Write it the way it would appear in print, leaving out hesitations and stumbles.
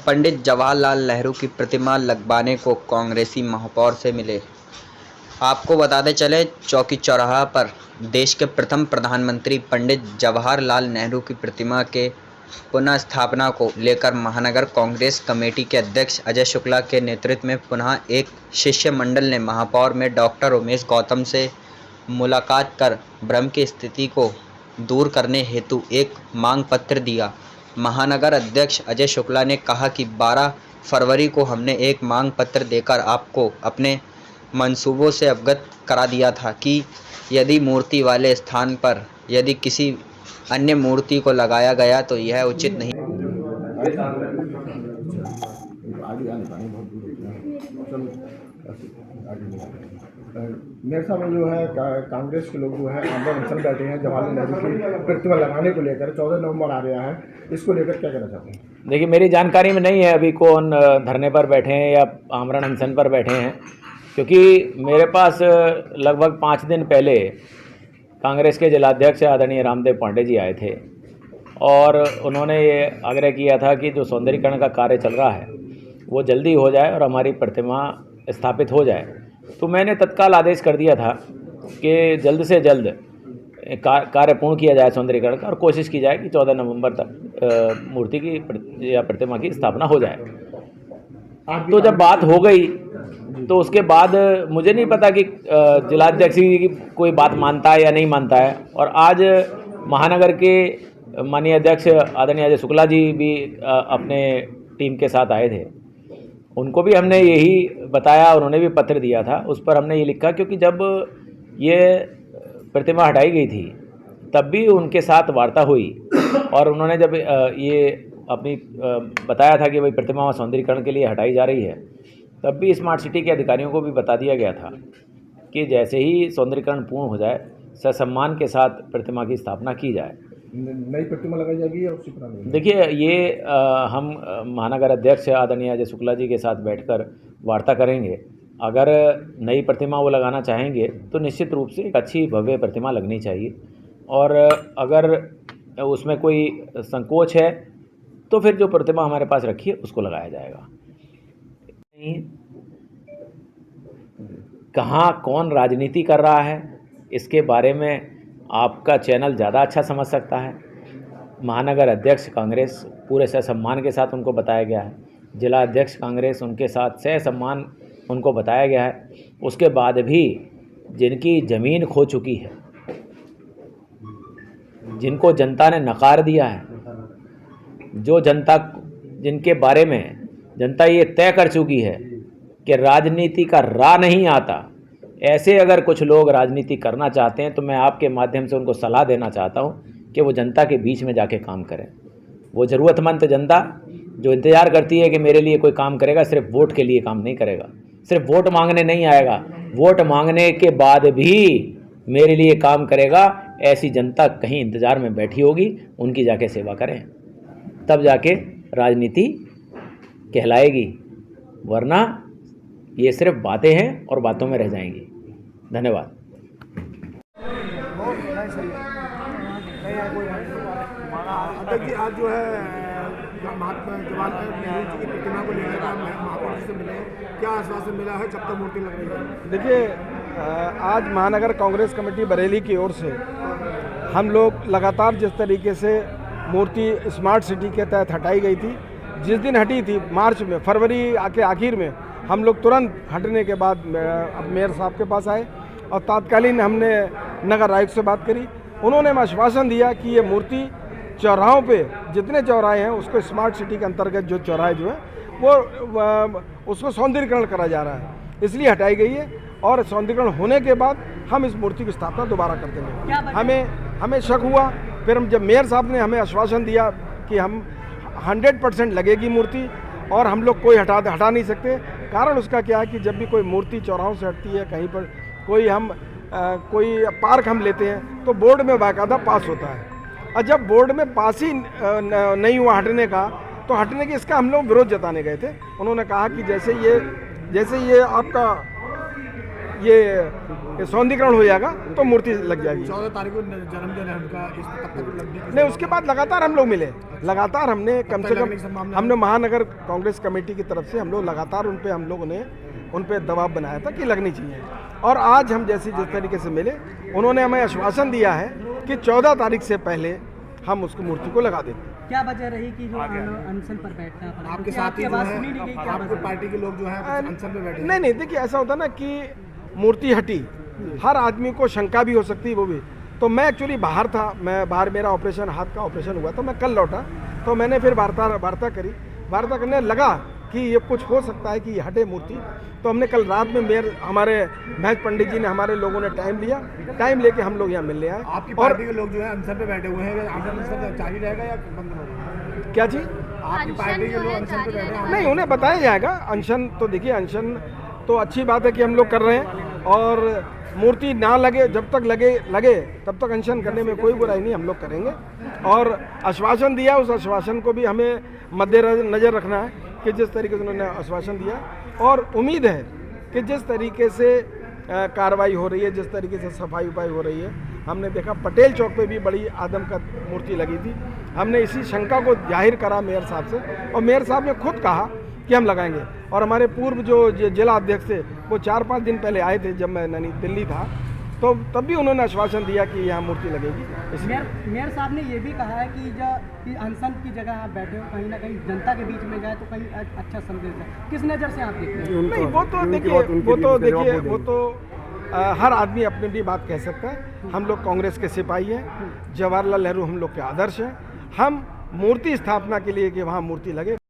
पंडित जवाहरलाल नेहरू की प्रतिमा लगवाने को कांग्रेसी महापौर से मिले। आपको बताते चले, चौकी चौराहा पर देश के प्रथम प्रधानमंत्री पंडित जवाहरलाल नेहरू की प्रतिमा के पुनः स्थापना को लेकर महानगर कांग्रेस कमेटी के अध्यक्ष अजय शुक्ला के नेतृत्व में पुनः एक शिष्टमंडल ने महापौर में डॉक्टर उमेश गौतम से मुलाकात कर भ्रम की स्थिति को दूर करने हेतु एक मांग पत्र दिया। महानगर अध्यक्ष अजय शुक्ला ने कहा कि 12 फरवरी को हमने एक मांग पत्र देकर आपको अपने मंसूबों से अवगत करा दिया था कि यदि मूर्ति वाले स्थान पर यदि किसी अन्य मूर्ति को लगाया गया तो यह उचित नहीं। मेरे सामने जो है कांग्रेस के लोग जो है आंदोलन अनशन बैठे हैं जवाहरलाल नेहरू की प्रतिमा लगाने को लेकर। 14 नवंबर आ रहा है, इसको लेकर क्या कहना चाहते हैं? देखिए, मेरी जानकारी में नहीं है अभी कौन धरने पर बैठे हैं या आमरण अनशन पर बैठे हैं, क्योंकि मेरे पास लगभग 5 दिन पहले कांग्रेस के जिलाध्यक्ष आदरणीय रामदेव पांडे जी आए थे और उन्होंने ये आग्रह किया था कि जो सौंदर्यीकरण का कार्य चल रहा है वो जल्दी हो जाए और हमारी प्रतिमा स्थापित हो जाए। तो मैंने तत्काल आदेश कर दिया था कि जल्द से जल्द कार्य पूर्ण किया जाए सौंदर्यीकरण का और कोशिश की जाए कि 14 नवंबर तक मूर्ति की या प्रतिमा की स्थापना हो जाए। तो जब बात हो गई तो उसके बाद मुझे नहीं पता कि जिलाध्यक्ष की कोई बात मानता है या नहीं मानता है। और आज महानगर के माननीय अध्यक्ष आदरणीय अजय शुक्ला जी भी अपने टीम के साथ आए थे, उनको भी हमने यही बताया, उन्होंने भी पत्र दिया था। उस पर हमने ये लिखा, क्योंकि जब ये प्रतिमा हटाई गई थी तब भी उनके साथ वार्ता हुई और उन्होंने जब ये अपनी बताया था कि भाई प्रतिमा सौंदर्यीकरण के लिए हटाई जा रही है, तब भी स्मार्ट सिटी के अधिकारियों को भी बता दिया गया था कि जैसे ही सौंदर्यीकरण पूर्ण हो जाए ससम्मान के साथ प्रतिमा की स्थापना की जाए। नई प्रतिमा लगाई जाएगी या उसी पुरानी? देखिए, ये हम महानगर अध्यक्ष आदरणीय अजय शुक्ला जी के साथ बैठकर वार्ता करेंगे। अगर नई प्रतिमा वो लगाना चाहेंगे तो निश्चित रूप से एक अच्छी भव्य प्रतिमा लगनी चाहिए, और अगर उसमें कोई संकोच है तो फिर जो प्रतिमा हमारे पास रखी है उसको लगाया जाएगा। कहाँ कौन राजनीति कर रहा है इसके बारे में आपका चैनल ज़्यादा अच्छा समझ सकता है। महानगर अध्यक्ष कांग्रेस पूरे ससम्मान के साथ उनको बताया गया है, जिला अध्यक्ष कांग्रेस उनके साथ ससम्मान उनको बताया गया है। उसके बाद भी जिनकी ज़मीन खो चुकी है, जिनको जनता ने नकार दिया है, जो जनता जिनके बारे में जनता ये तय कर चुकी है कि राजनीति का राह नहीं आता, ऐसे अगर कुछ लोग राजनीति करना चाहते हैं तो मैं आपके माध्यम से उनको सलाह देना चाहता हूं कि वो जनता के बीच में जाके काम करें। वो ज़रूरतमंद जनता जो इंतज़ार करती है कि मेरे लिए कोई काम करेगा, सिर्फ वोट के लिए काम नहीं करेगा, सिर्फ वोट मांगने नहीं आएगा, वोट मांगने के बाद भी मेरे लिए काम करेगा, ऐसी जनता कहीं इंतज़ार में बैठी होगी, उनकी जाके सेवा करें, तब जाके राजनीति कहलाएगी, वरना ये सिर्फ बातें हैं और बातों में रह जाएंगी। धन्यवाद। देखिए, आज जो है महात्मा जवाहरलाल नेहरू जी की प्रतिमा को लेकर महापौर जी से मिले, क्या आश्वासन मिला है जब तक मूर्ति लग रही है? देखिए, आज महानगर कांग्रेस कमेटी बरेली की ओर से हम लोग लगातार जिस तरीके से मूर्ति स्मार्ट सिटी के तहत हटाई गई थी, जिस दिन हटी थी मार्च में, फरवरी के आखिर में, हम लोग तुरंत हटने के बाद अब मेयर साहब के पास आए और तात्कालीन हमने नगर आयुक्त से बात करी। उन्होंने आश्वासन दिया कि ये मूर्ति चौराहों पे जितने चौराहे हैं उसको स्मार्ट सिटी के अंतर्गत जो चौराहे जो है वो उसको सौंदर्यीकरण करा जा रहा है, इसलिए हटाई गई है। और सौंदर्यीकरण होने के बाद हम इस मूर्ति की स्थापना दोबारा कर देंगे। हमें शक हुआ, फिर हम जब मेयर साहब ने हमें आश्वासन दिया कि हम 100% लगेगी मूर्ति और हम लोग कोई हटा नहीं सकते। कारण उसका क्या है कि जब भी कोई मूर्ति चौराहों से हटती है, कहीं पर कोई पार्क हम लेते हैं तो बोर्ड में बाकायदा पास होता है, और जब बोर्ड में पास ही नहीं हुआ हटने का, तो हटने के इसका हम लोग विरोध जताने गए थे। उन्होंने कहा कि जैसे ये आपका ये सौंदर्यीकरण हो जाएगा तो मूर्ति लग जाएगी। 14 तारीख को जन्मदिन है उनका, इस तब तक लगने की नहीं, उसके बाद लगातार हम लोग मिले, लगातार हमने कम से लगने की संभावना कम हमने महानगर कांग्रेस कमेटी की तरफ से हम लोग लगातार हम लोगों ने उन पे दबाव बनाया था कि लगनी चाहिए। और आज हम जिस तरीके से मिले, उन्होंने हमें आश्वासन दिया है कि 14 तारीख से पहले हम उसको मूर्ति को लगा देंगे। क्या वजह रही कि जो अनशन पर बैठना पड़ा? आपके साथ ही आपके पार्टी के लोग जो है अनशन पे बैठे? नहीं, देखिए ऐसा होता ना कि मूर्ति हटी, हर आदमी को शंका भी हो सकती है, वो भी। तो मैं एक्चुअली बाहर था, बाहर मेरा ऑपरेशन, हाथ का ऑपरेशन हुआ, तो मैं कल लौटा, तो मैंने फिर वार्ता करने लगा कि ये कुछ हो सकता है कि ये हटे मूर्ति। तो हमने कल रात में हमारे महेश पंडित जी ने, हमारे लोगों ने टाइम लेके हम लोग यहाँ मिलने आए। आपकी पार्टी के लोग जो है अनशन पे बैठे हुए हैं, अनशन जारी रहेगा या बंद होगा? क्या जी? आपकी पार्टी के लोग अनशन पे बैठे हैं? नहीं, उन्हें बताया जाएगा। अनशन तो देखिए, अनशन तो अच्छी बात है कि हम लोग कर रहे हैं, और मूर्ति ना लगे, जब तक लगे तब तक अनशन करने में कोई बुराई नहीं, हम लोग करेंगे। और आश्वासन दिया, उस आश्वासन को भी हमें मद्देनजर रखना है कि जिस तरीके से उन्होंने आश्वासन दिया, और उम्मीद है कि जिस तरीके से कार्रवाई हो रही है, जिस तरीके से सफाई उपाई हो रही है, हमने देखा पटेल चौक पे भी बड़ी आदम का मूर्ति लगी थी। हमने इसी शंका को जाहिर करा मेयर साहब से, और मेयर साहब ने खुद कहा कि हम लगाएंगे। और हमारे पूर्व जो जिला अध्यक्ष थे, वो 4-5 दिन पहले आए थे जब मैं दिल्ली था, तो तब भी उन्होंने आश्वासन दिया कि यहाँ मूर्ति लगेगी। मेयर साहब ने ये भी कहा है कि अनशन की जगह आप बैठे हो, कहीं ना कहीं जनता के बीच में जाए तो कहीं अच्छा संदेश है। किस नज़र से आप देखते हैं? नहीं, वो तो हर आदमी अपनी भी बात कह सकता है। हम लोग कांग्रेस के सिपाही हैं, जवाहरलाल नेहरू हम लोग के आदर्श हैं। हम मूर्ति स्थापना के लिए कि वहाँ मूर्ति लगे